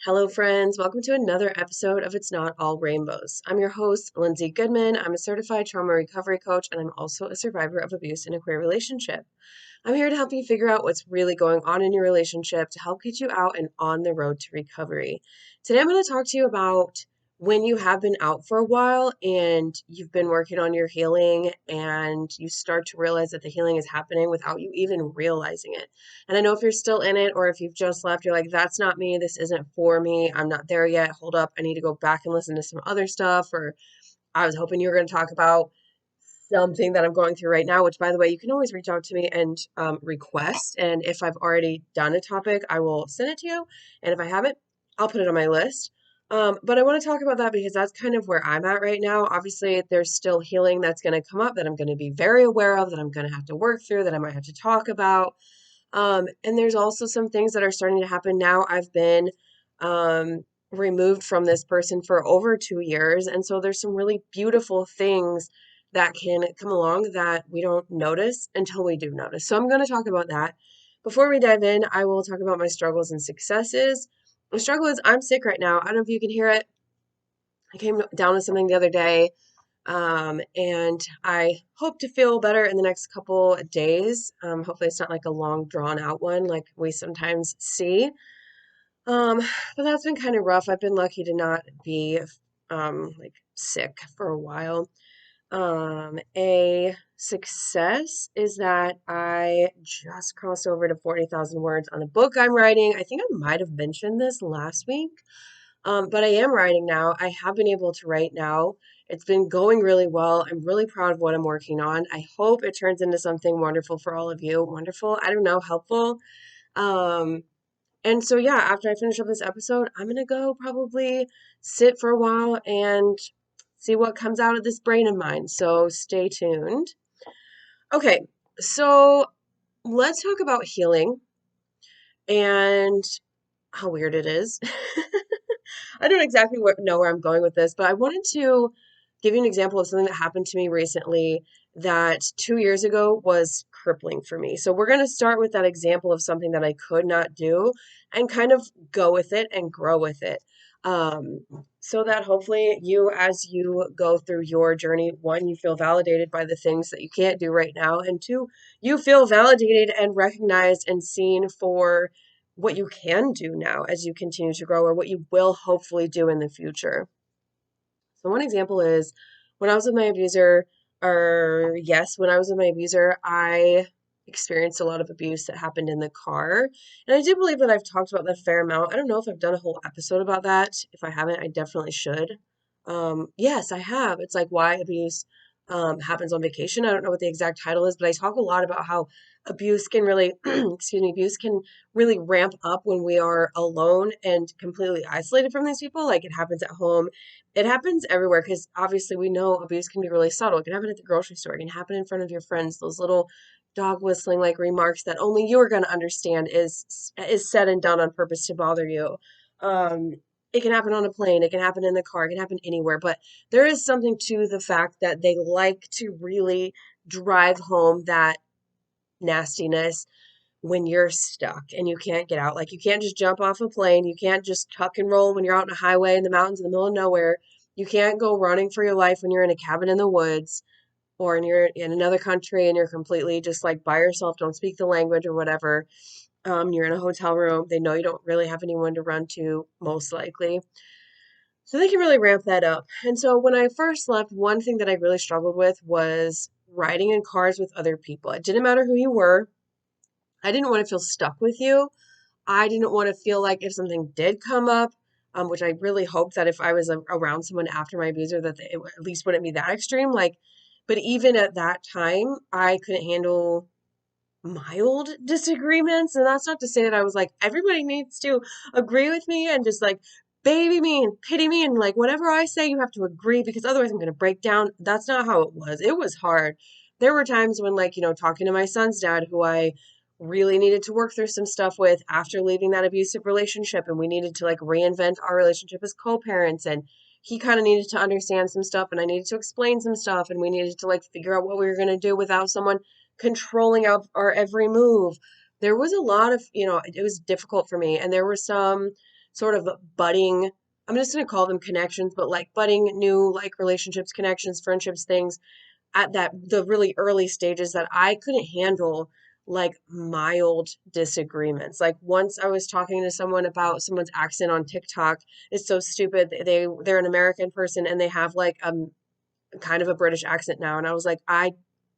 Hello, friends. Welcome to another episode of It's Not All Rainbows. I'm your host, Lindsay Goodman. I'm a certified trauma recovery coach, and I'm also a survivor of abuse in a queer relationship. I'm here to help you figure out what's really going on in your relationship to help get you out and on the road to recovery. Today, I'm going to talk to you about when you have been out for a while and you've been working on your healing and you start to realize that the healing is happening without you even realizing it. And I know if you're still in it or if you've just left, you're like, that's not me. This isn't for me. I'm not there yet. Hold up. I need to go back and listen to some other stuff. Or I was hoping you were going to talk about something that I'm going through right now, which, by the way, you can always reach out to me and request. And if I've already done a topic, I will send it to you. And if I haven't, I'll put it on my list. But I want to talk about that because that's kind of where I'm at right now. Obviously, there's still healing that's going to come up that I'm going to be very aware of, that I'm going to have to work through, that I might have to talk about. And there's also some things that are starting to happen now. I've been removed from this person for over 2 years. And so there's some really beautiful things that can come along that we don't notice until we do notice. So I'm going to talk about that. Before we dive in, I will talk about my struggles and successes. The struggle is I'm sick right now. I don't know if you can hear it. I came down with something the other day, and I hope to feel better in the next couple of days. Hopefully, it's not like a long, drawn out one like we sometimes see. Um, but that's been kind of rough. I've been lucky to not be like sick for a while. A success is that I just crossed over to 40,000 words on the book I'm writing. I think I might have mentioned this last week. But I am writing now. I have been able to write now. It's been going really well. I'm really proud of what I'm working on. I hope it turns into something wonderful for all of you. Wonderful, I don't know, helpful. Um, and so, yeah, after I finish up this episode, I'm going to go probably sit for a while and see what comes out of this brain of mine. So stay tuned. Okay, so let's talk about healing and how weird it is. I don't exactly know where I'm going with this, but I wanted to give you an example of something that happened to me recently that 2 years ago was crippling for me. So we're going to start with that example of something that I could not do and kind of go with it and grow with it. Um, so that hopefully you, as you go through your journey, one, you feel validated by the things that you can't do right now, and two, you feel validated and recognized and seen for what you can do now as you continue to grow or what you will hopefully do in the future. So one example is when I was with my abuser, or yes, when I was with my abuser, I experienced a lot of abuse that happened in the car. And I do believe that I've talked about that a fair amount. I don't know if I've done a whole episode about that. If I haven't, I definitely should. Yes, I have. It's like why abuse happens on vacation. I don't know what the exact title is, but I talk a lot about how abuse can really, excuse me, abuse can really ramp up when we are alone and completely isolated from these people. Like it happens at home, it happens everywhere because obviously we know abuse can be really subtle. It can happen at the grocery store. It can happen in front of your friends. Those little dog whistling like remarks that only you are going to understand is said and done on purpose to bother you. Um, it can happen on a plane. It can happen in the car. It can happen anywhere. But there is something to the fact that they like to really drive home that nastiness when you're stuck and you can't get out. Like you can't just jump off a plane. You can't just tuck and roll when you're out on a highway in the mountains in the middle of nowhere. You can't go running for your life when you're in a cabin in the woods or you're in another country and you're completely just like by yourself, don't speak the language or whatever. You're in a hotel room. They know you don't really have anyone to run to, most likely. So they can really ramp that up. And so when I first left, one thing that I really struggled with was riding in cars with other people. It didn't matter who you were. I didn't want to feel stuck with you. I didn't want to feel like if something did come up, which I really hoped that if I was around someone after my abuser, that it at least wouldn't be that extreme. Like, but even at that time, I couldn't handle mild disagreements. And that's not to say that I was like, everybody needs to agree with me and just like baby me and pity me and like whatever I say, you have to agree because otherwise I'm going to break down. That's not how it was. It was hard. There were times when, like, talking to my son's dad, who I really needed to work through some stuff with after leaving that abusive relationship, and we needed to like reinvent our relationship as co-parents, and he kind of needed to understand some stuff and I needed to explain some stuff, and we needed to like figure out what we were going to do without someone controlling our every move. There was a lot of, it was difficult for me. And there were some sort of budding, I'm just going to call them connections, but like budding new like relationships, connections, friendships, things at the really early stages that I couldn't handle like mild disagreements. Like once I was talking to someone about someone's accent on TikTok. It's so stupid. They're an American person and they have like kind of a British accent now. And I was like, I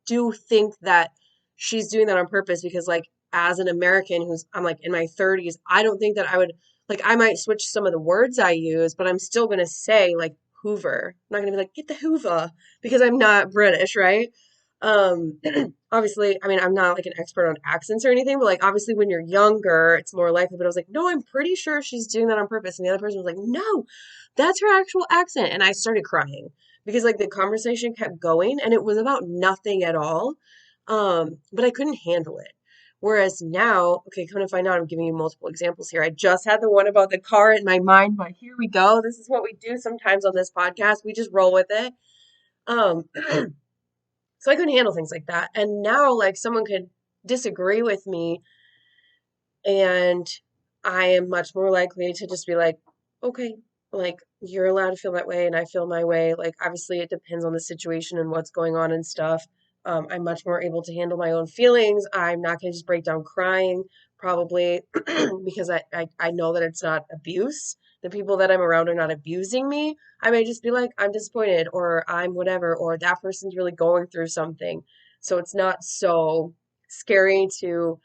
do think that she's doing that on purpose because, like, as an American who's, I'm like in my 30s, I don't think that I would, like, I might switch some of the words I use, but I'm still going to say, like, Hoover. I'm not going to be like, get the Hoover because I'm not British, right? Um, obviously, I mean, I'm not like an expert on accents or anything, but like, obviously, when you're younger, it's more likely. But I was like, no, I'm pretty sure she's doing that on purpose. And the other person was like, no, that's her actual accent. And I started crying because like the conversation kept going and it was about nothing at all. But I couldn't handle it. Whereas now, okay, come to find out, I'm giving you multiple examples here. I just had the one about the car in my mind, but here we go. This is what we do sometimes on this podcast. We just roll with it. Um, so I couldn't handle things like that. And now, like, someone could disagree with me, and I am much more likely to just be like, okay, like you're allowed to feel that way and I feel my way. Like obviously it depends on the situation and what's going on and stuff. I'm much more able to handle my own feelings. I'm not going to just break down crying probably because I know that it's not abuse. The people that I'm around are not abusing me. I may just be like, I'm disappointed or I'm whatever, or that person's really going through something. So it's not so scary to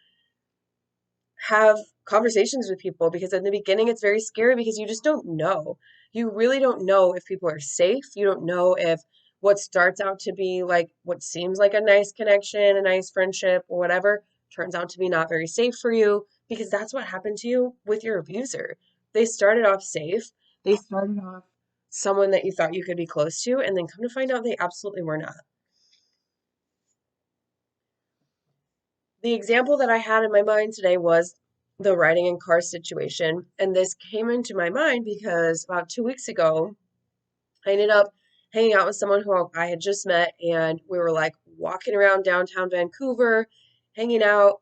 have conversations with people because in the beginning it's very scary because you just don't know. You really don't know if people are safe. You don't know if what starts out to be like what seems like a nice connection, a nice friendship, or whatever turns out to be not very safe for you because that's what happened to you with your abuser. They started off safe. They started off someone that you thought you could be close to, and then come to find out they absolutely were not. The example that I had in my mind today was the riding in car situation. And this came into my mind because about 2 weeks ago, I ended up hanging out with someone who I had just met, and we were like walking around downtown Vancouver, hanging out,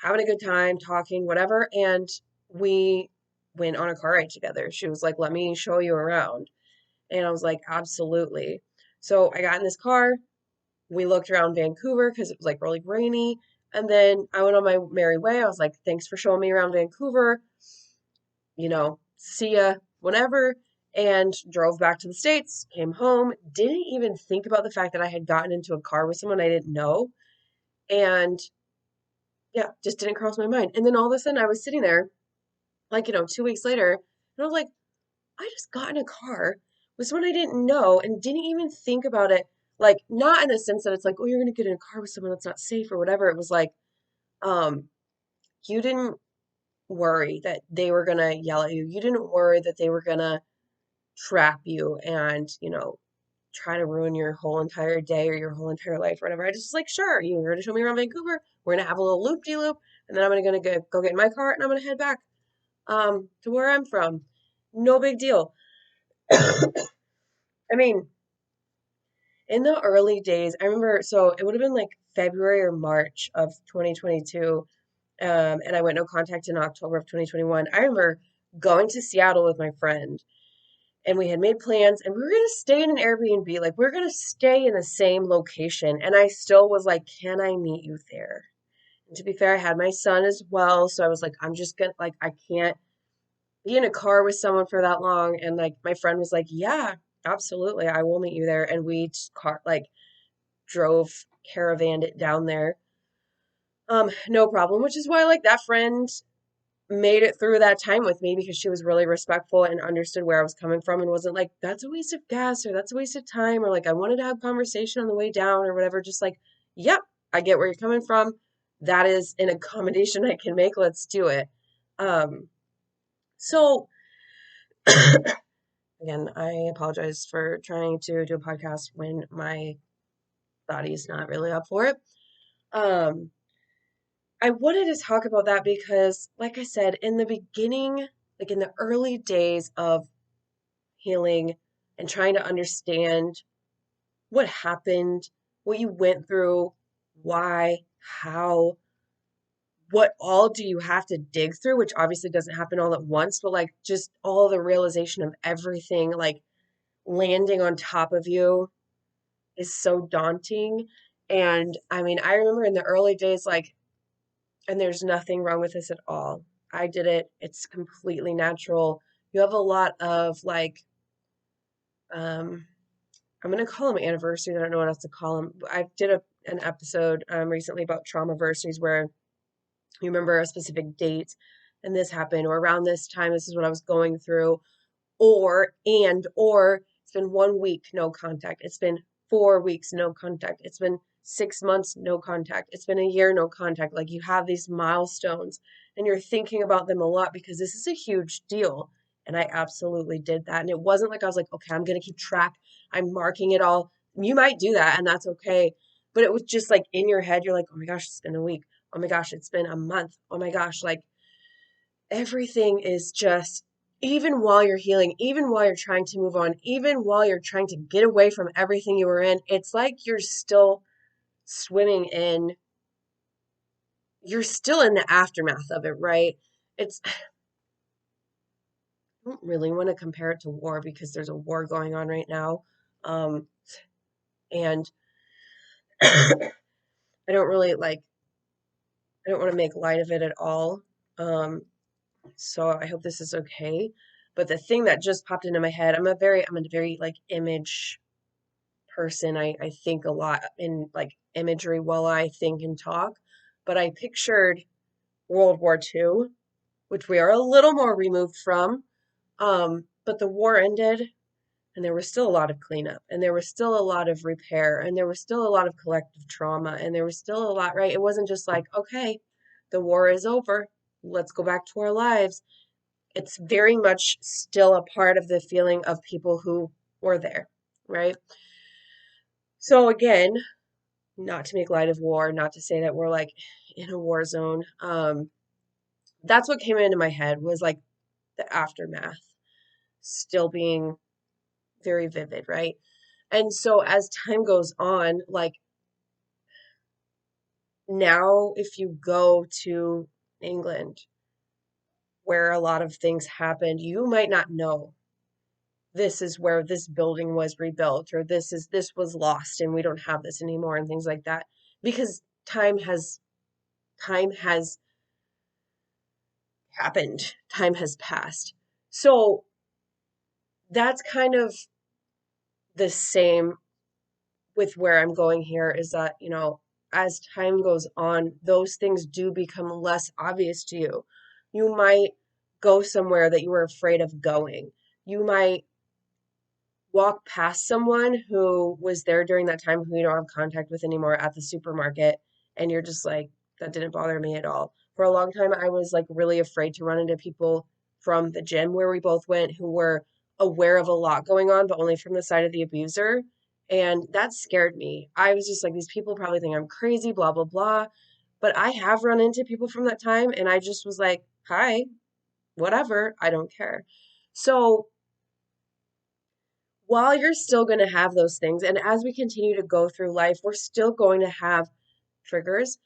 having a good time, talking, whatever. And we went on a car ride together. She was like, let me show you around. And I was like, absolutely. So I got in this car, we looked around Vancouver because it was like really rainy. And then I went on my merry way. I was like, thanks for showing me around Vancouver. See ya whenever. And drove back to the States, came home, didn't even think about the fact that I had gotten into a car with someone I didn't know. And yeah, just didn't cross my mind. And then all of a sudden I was sitting there, like, 2 weeks later, and I was like, I just got in a car with someone I didn't know and didn't even think about it. Like, not in the sense that it's like, oh, you're gonna get in a car with someone that's not safe or whatever. It was like, um, you didn't worry that they were gonna yell at you. You didn't worry that they were gonna trap you and, try to ruin your whole entire day or your whole entire life or whatever. I just was like, sure, you're gonna show me around Vancouver. We're gonna have a little loop de loop, and then I'm gonna go get in my car and I'm gonna head back to where I'm from. No big deal. I mean, in the early days, I remember, so it would have been like February or March of 2022, and I went no contact in October of 2021. I remember going to Seattle with my friend, and we had made plans, and we were going to stay in an Airbnb. Like, we are going to stay in the same location. And I still was like, can I meet you there? And to be fair, I had my son as well. So I was like, I'm just going to, like, I can't be in a car with someone for that long. And like, my friend was like, yeah, absolutely. I will meet you there. And we just drove, caravaned it down there. No problem, which is why like that friend made it through that time with me because she was really respectful and understood where I was coming from and wasn't like, that's a waste of gas or that's a waste of time or like I wanted to have conversation on the way down or whatever. Just like, yep, I get where you're coming from. That is an accommodation I can make. Let's do it. So again, I apologize for trying to do a podcast when my body's not really up for it. Um, I wanted to talk about that because, like I said, in the beginning, like in the early days of healing and trying to understand what happened, what you went through, why, how, what all do you have to dig through, which obviously doesn't happen all at once, but like just all the realization of everything like landing on top of you is so daunting. And I mean, I remember in the early days, like, and there's nothing wrong with this at all. I did it, it's completely natural. You have a lot of like, um, I'm gonna call them anniversaries. I don't know what else to call them. I did an episode recently about traumaversaries where you remember a specific date and this happened, or around this time, this is what I was going through, or it's been 1 week, no contact. It's been 4 weeks, no contact. It's been 6 months, no contact. It's been a year, no contact. Like you have these milestones and you're thinking about them a lot because this is a huge deal. And I absolutely did that. And it wasn't like I was like, okay, I'm going to keep track. I'm marking it all. You might do that and that's okay. But it was just like in your head, you're like, oh my gosh, it's been a week. Oh my gosh, it's been a month. Oh my gosh, like everything is just, even while you're healing, even while you're trying to move on, even while you're trying to get away from everything you were in, it's like swimming in, you're still in the aftermath of it, right? It's, I don't really want to compare it to war because there's a war going on right now. Um, and I don't really like, I don't want to make light of it at all. Um, so I hope this is okay. But the thing that just popped into my head, I'm a very like image person. I think a lot in like imagery while I think and talk. But I pictured World War II, which we are a little more removed from. But the war ended and there was still a lot of cleanup and there was still a lot of repair and there was still a lot of collective trauma and there was still a lot, right? It wasn't just like, okay, the war is over. Let's go back to our lives. It's very much still a part of the feeling of people who were there, right? So again, not to make light of war, not to say that we're like in a war zone. That's what came into my head was like the aftermath still being very vivid, right? And so as time goes on, like now, if you go to England, where a lot of things happened, you might not know this is where this building was rebuilt, or this was lost and we don't have this anymore, and things like that, because time has happened, time has passed. So that's kind of the same with where I'm going here is that, as time goes on, those things do become less obvious to you. You might go somewhere that you were afraid of going. You might walk past someone who was there during that time who you don't have contact with anymore at the supermarket, and you're just like, that didn't bother me at all. For a long time, I was like really afraid to run into people from the gym where we both went who were aware of a lot going on, but only from the side of the abuser. And that scared me. I was just like, these people probably think I'm crazy, blah, blah, blah. But I have run into people from that time, and I just was like, hi, whatever, I don't care. So while you're still going to have those things, and as we continue to go through life, we're still going to have triggers.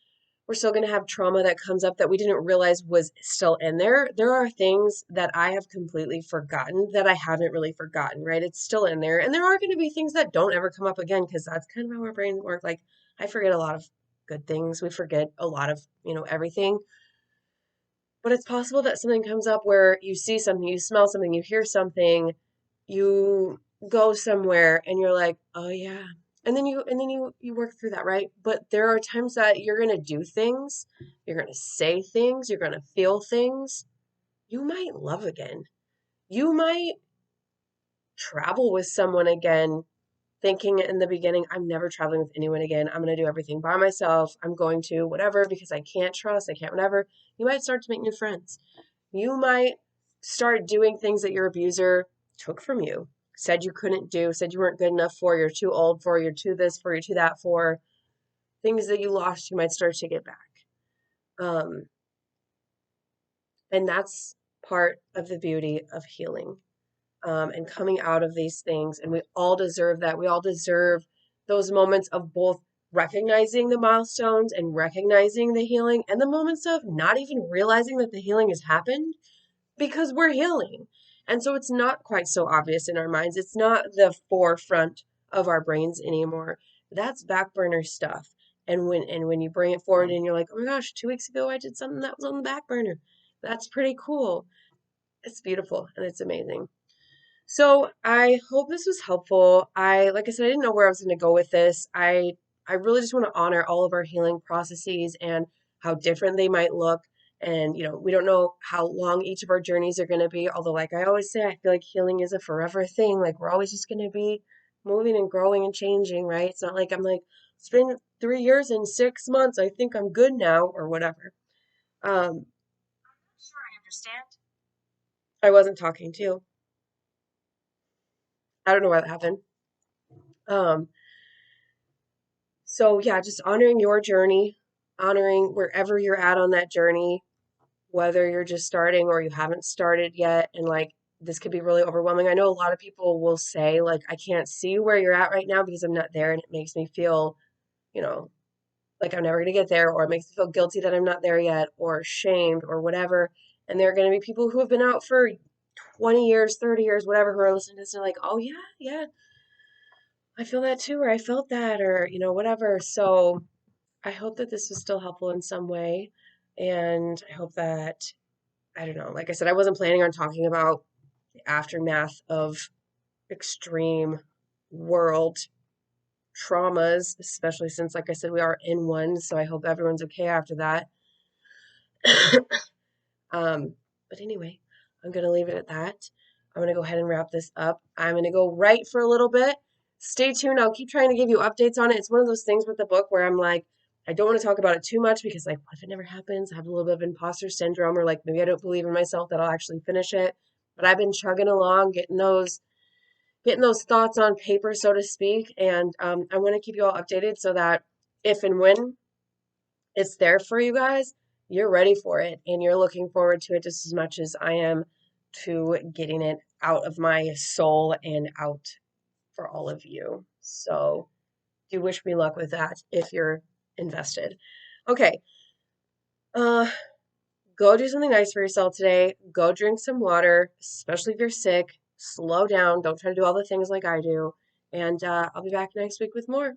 We're still going to have trauma that comes up that we didn't realize was still in there. There are things that I have completely forgotten that I haven't really forgotten, right? It's still in there. And there are going to be things that don't ever come up again because that's kind of how our brains work. Like, I forget a lot of good things. We forget a lot of, everything. But it's possible that something comes up where you see something, you smell something, you hear something, you go somewhere and you're like, "Oh yeah." And then you work through that, right? But there are times that you're going to do things, you're going to say things, you're going to feel things you might love again. You might travel with someone again, thinking in the beginning, I'm never traveling with anyone again. I'm going to do everything by myself. I'm going to whatever because I can't trust, I can't whatever. You might start to make new friends. You might start doing things that your abuser took from you, said you couldn't do, said you weren't good enough for, you're too old for, you're too this for, you're too that for. Things that you lost, you might start to get back. Um, and that's part of the beauty of healing, and coming out of these things. And we all deserve that. We all deserve those moments of both recognizing the milestones and recognizing the healing and the moments of not even realizing that the healing has happened because we're healing. And so it's not quite so obvious in our minds. It's not the forefront of our brains anymore. That's back burner stuff. And when you bring it forward and you're like, oh my gosh, 2 weeks ago I did something that was on the back burner. That's pretty cool. It's beautiful and it's amazing. So I hope this was helpful. Like I said, I didn't know where I was going to go with this. I really just want to honor all of our healing processes and how different they might look. And, we don't know how long each of our journeys are going to be. Although, like I always say, I feel like healing is a forever thing. Like we're always just going to be moving and growing and changing, right? It's not like I'm like, it's been 3 years and 6 months. I think I'm good now or whatever. Sure, I understand. I wasn't talking to you. I don't know why that happened. Um, So, yeah, just honoring your journey, honoring wherever you're at on that journey, whether you're just starting or you haven't started yet. And like, this could be really overwhelming. I know a lot of people will say, like, I can't see where you're at right now because I'm not there. And it makes me feel, you know, like I'm never going to get there, or it makes me feel guilty that I'm not there yet, or shamed, or whatever. And there are going to be people who have been out for 20 years, 30 years, whatever, who are listening to this and are like, oh, yeah, yeah, I feel that too, or I felt that, or, whatever. So, I hope that this was still helpful in some way. And I hope that, I don't know, like I said, I wasn't planning on talking about the aftermath of extreme world traumas, especially since, like I said, we are in one. So I hope everyone's okay after that. um, but anyway, I'm going to leave it at that. I'm going to go ahead and wrap this up. I'm going to go write for a little bit. Stay tuned. I'll keep trying to give you updates on it. It's one of those things with the book where I'm like, I don't want to talk about it too much because, like, what if it never happens? I have a little bit of imposter syndrome, or like maybe I don't believe in myself that I'll actually finish it. But I've been chugging along, getting those thoughts on paper, so to speak. And I want to keep you all updated so that if and when it's there for you guys, you're ready for it and you're looking forward to it just as much as I am to getting it out of my soul and out for all of you. So do wish me luck with that if you're invested. Okay. Uh go do something nice for yourself today. Go drink some water, especially if you're sick. Slow down. Don't try to do all the things like I do. And I'll be back next week with more.